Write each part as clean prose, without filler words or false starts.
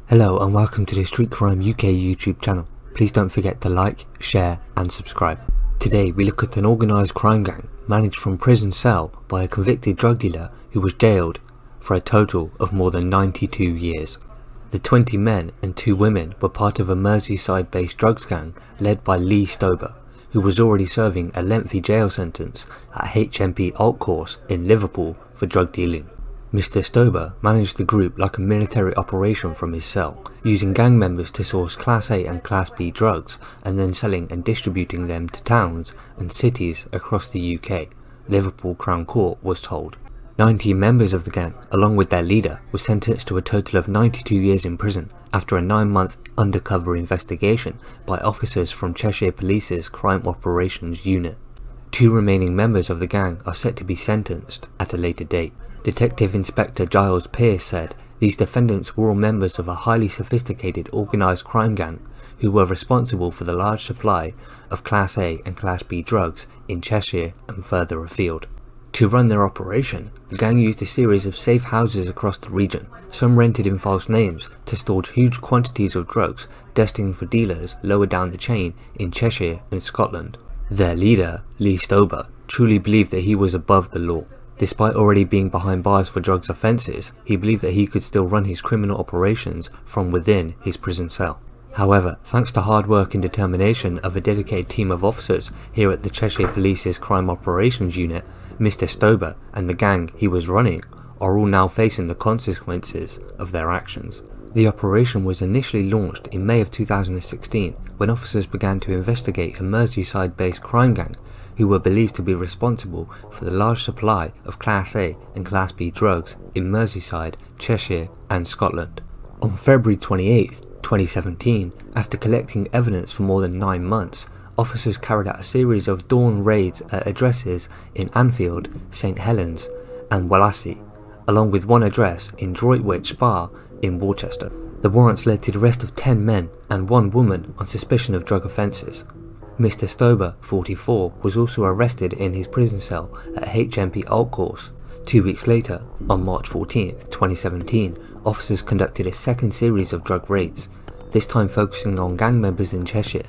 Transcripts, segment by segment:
Hello and welcome to the Street Crime UK YouTube channel. Please don't forget to like, share and subscribe. Today we look at an organised crime gang managed from prison cell by a convicted drug dealer who was jailed for a total of more than 92 years. The 20 men and 2 women were part of a Merseyside based drugs gang led by Lee Stober, who was already serving a lengthy jail sentence at HMP Alt Course in Liverpool for drug dealing. Mr. Stober managed the group like a military operation from his cell, using gang members to source Class A and Class B drugs and then selling and distributing them to towns and cities across the UK, Liverpool Crown Court was told. 19 members of the gang, along with their leader, were sentenced to a total of 92 years in prison after a 9-month undercover investigation by officers from Cheshire Police's Crime Operations Unit. 2 remaining members of the gang are set to be sentenced at a later date. Detective Inspector Giles Pearce said these defendants were all members of a highly sophisticated organised crime gang who were responsible for the large supply of Class A and Class B drugs in Cheshire and further afield. To run their operation, the gang used a series of safe houses across the region, some rented in false names, to store huge quantities of drugs destined for dealers lower down the chain in Cheshire and Scotland. Their leader, Lee Stober, truly believed that he was above the law. Despite already being behind bars for drugs offences, he believed that he could still run his criminal operations from within his prison cell. However, thanks to hard work and determination of a dedicated team of officers here at the Cheshire Police's Crime Operations Unit, Mr. Stober and the gang he was running are all now facing the consequences of their actions. The operation was initially launched in May of 2016 when officers began to investigate a Merseyside-based crime gang who were believed to be responsible for the large supply of Class A and Class B drugs in Merseyside, Cheshire and Scotland. On February 28, 2017, after collecting evidence for more than 9 months, officers carried out a series of dawn raids at addresses in Anfield, St Helens and Wallasey, along with one address in Droitwich Spa in Worcester. The warrants led to the arrest of 10 men and 1 woman on suspicion of drug offences. Mr. Stober, 44, was also arrested in his prison cell at HMP Alt Course. 2 weeks later, on March 14, 2017, officers conducted a second series of drug raids, this time focusing on gang members in Cheshire,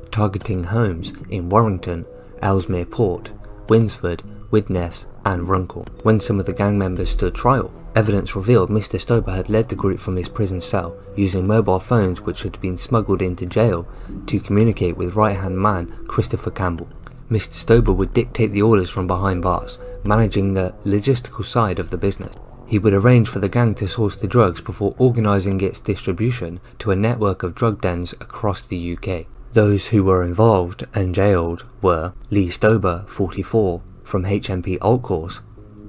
targeting homes in Warrington, Ellesmere Port, Winsford, Widnes and Runcorn. When some of the gang members stood trial, evidence revealed Mr. Stober had led the group from his prison cell using mobile phones which had been smuggled into jail to communicate with right-hand man Christopher Campbell. Mr. Stober would dictate the orders from behind bars, managing the logistical side of the business. He would arrange for the gang to source the drugs before organising its distribution to a network of drug dens across the UK. Those who were involved and jailed were Lee Stober, 44, from HMP Alt Course,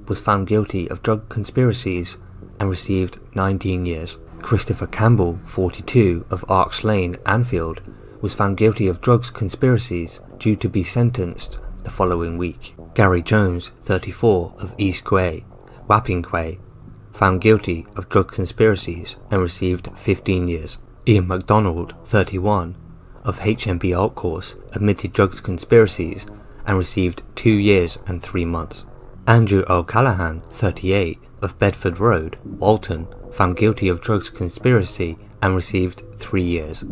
was found guilty of drug conspiracies and received 19 years. Christopher Campbell, 42, of Arks Lane, Anfield, was found guilty of drugs conspiracies due to be sentenced the following week. Gary Jones, 34, of East Quay, Wapping Quay, found guilty of drug conspiracies and received 15 years. Ian MacDonald, 31, of HMP Alt Course, admitted drugs conspiracies and received 2 years and 3 months. Andrew O'Callaghan, 38, of Bedford Road, Walton, found guilty of drugs conspiracy and received 3 years.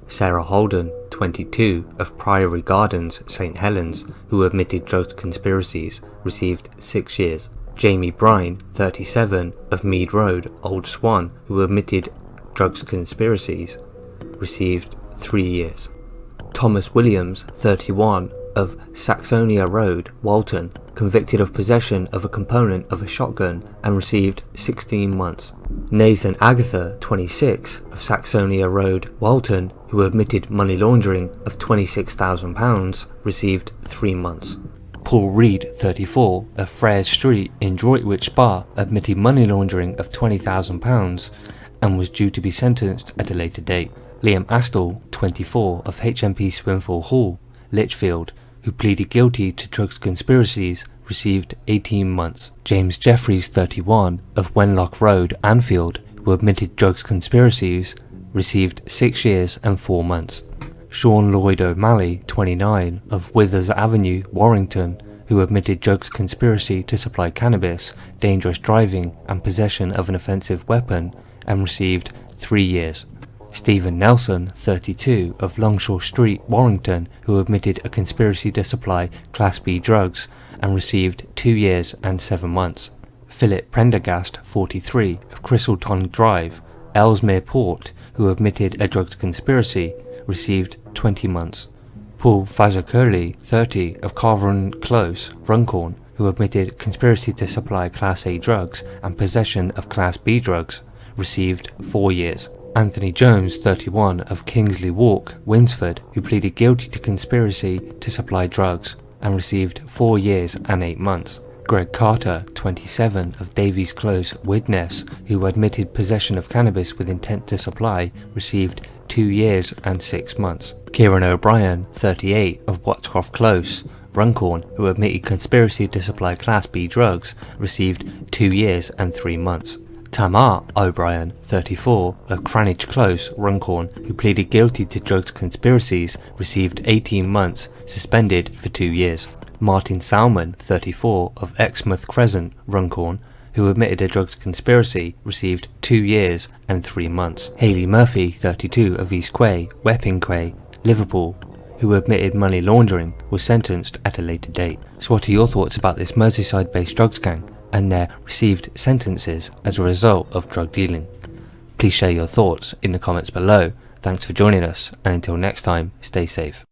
Sarah Holden, 22, of Priory Gardens, St Helens, who admitted drugs conspiracies, received 6 years. Jamie Brine, 37, of Mead Road, Old Swan, who admitted drugs conspiracies, received 3 years. Thomas Williams, 31, of Saxonia Road, Walton, convicted of possession of a component of a shotgun and received 16 months. Nathan Agatha, 26, of Saxonia Road, Walton, who admitted money laundering of £26,000, received 3 months. Paul Reed, 34, of Freres Street in Droitwich Spa, admitted money laundering of £20,000 and was due to be sentenced at a later date. Liam Astell, 24, of HMP Swinfall Hall, Lichfield, who pleaded guilty to drugs conspiracies, received 18 months. James Jeffries, 31, of Wenlock Road, Anfield, who admitted drugs conspiracies, received 6 years and 4 months. Sean Lloyd O'Malley, 29, of Withers Avenue, Warrington, who admitted drugs conspiracy to supply cannabis, dangerous driving and possession of an offensive weapon, and received 3 years. Stephen Nelson, 32, of Longshore Street, Warrington, who admitted a conspiracy to supply Class B drugs and received 2 years and 7 months. Philip Prendergast, 43, of Crystalton Drive, Ellesmere Port, who admitted a drugs conspiracy, received 20 months. Paul Fazakerley, 30, of Carveron Close, Runcorn, who admitted conspiracy to supply Class A drugs and possession of Class B drugs, received 4 years. Anthony Jones, 31, of Kingsley Walk, Winsford, who pleaded guilty to conspiracy to supply drugs and received 4 years and 8 months. Greg Carter, 27, of Davies Close, Widnes, who admitted possession of cannabis with intent to supply, received 2 years and 6 months. Kieran O'Brien, 38, of Watcroft Close, Runcorn, who admitted conspiracy to supply Class B drugs, received 2 years and 3 months. Tamar O'Brien, 34, of Cranage Close, Runcorn, who pleaded guilty to drugs conspiracies, received 18 months, suspended for 2 years. Martin Salmon, 34, of Exmouth Crescent, Runcorn, who admitted a drugs conspiracy, received 2 years and 3 months. Hayley Murphy, 32, of East Quay, Wapping Quay, Liverpool, who admitted money laundering, was sentenced at a later date. So what are your thoughts about this Merseyside-based drugs gang and their received sentences as a result of drug dealing? Please share your thoughts in the comments below. Thanks for joining us, and until next time, stay safe.